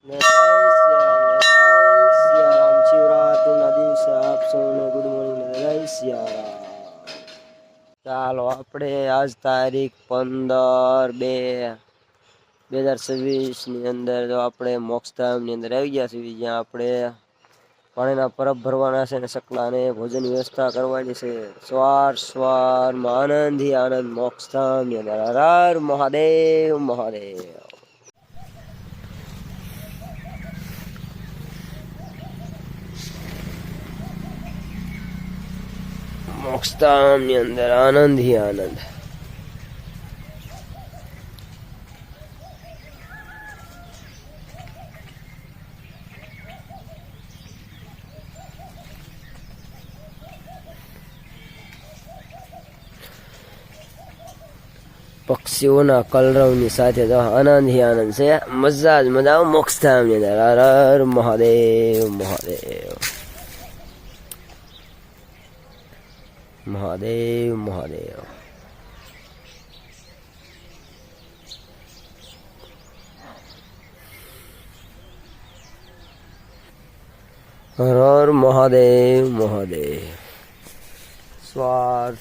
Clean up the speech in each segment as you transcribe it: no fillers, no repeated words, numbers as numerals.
સિયારામ શિવરાત્રિના દિવસે આપ સૌને ગુડ મોર્નિંગ જય સિયારામ. ચાલો આપણે આજ તારીખ 15/2/2026 ની અંદર જો આપણે મોક્ષધામની અંદર આવી ગયા છીએ, જ્યાં આપણે પાણીના પરબ ભરવાના છે અને સકલાને ભોજન વ્યવસ્થા કરવાની છે. સવારમાં આનંદથી આનંદ મોક્ષધામની અંદર. હર હર મહાદેવ મહાદેવ. મોક્ષધામની અંદર આનંદ ही આનંદ. પક્ષીઓના કલરવની સાથે તો આનંદ ही આનંદ છે. મજા જ મજા મોક્ષધામની અંદર. હર હર મહાદેવ મહાદેવ મહાદેવ મહાદેવ. હર હર મહાદેવ મહાદેવ. સવાર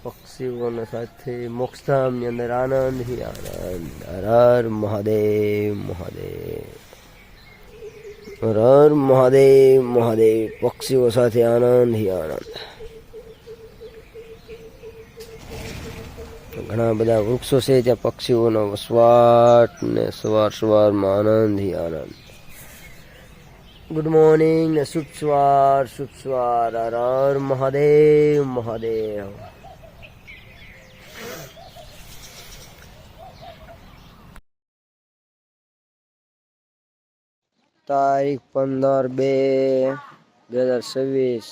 પક્ષીઓના સાથે મોક્ષધામની અંદર આનંદ ही આનંદ. હર હર મહાદેવ મહાદેવ. હર હર મહાદેવ મહાદેવ. પક્ષીઓ સાથે આનંદ ही આનંદ. ઘણા બધા વૃક્ષો છે ત્યાં પક્ષીઓનો વસવાટ ને સવારમાં આનંદ ही આનંદ. ગુડ મોર્નિંગ ને શુભ સવાર શુભ સવાર. હર હર મહાદેવ મહાદેવ. તારીખ 15/2/2026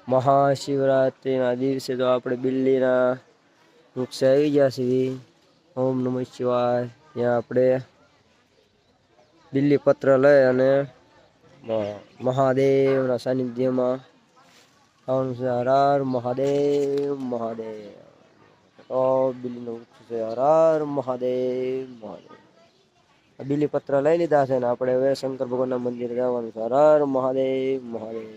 મહાશિવરાત્રિના દિવસે તો આપણે બિલ્લીના વૃક્ષે આવી ગયા છીએ. ઓમ નમઃ શિવાય. ત્યાં આપણે બિલ્લી પત્ર લઈ અને મહાદેવના સાનિધ્યમાં આવવાનું છે. હર હર મહાદેવ મહાદેવ. બિલ્લીનો વૃક્ષ છે. હર હર મહાદેવ મહાદેવ. બિલ્લી પત્ર લઈ લીધા છે ને આપણે હવે શંકર ભગવાનના મંદિરે જવાનું છે. હર હર મહાદેવ મહાદેવ.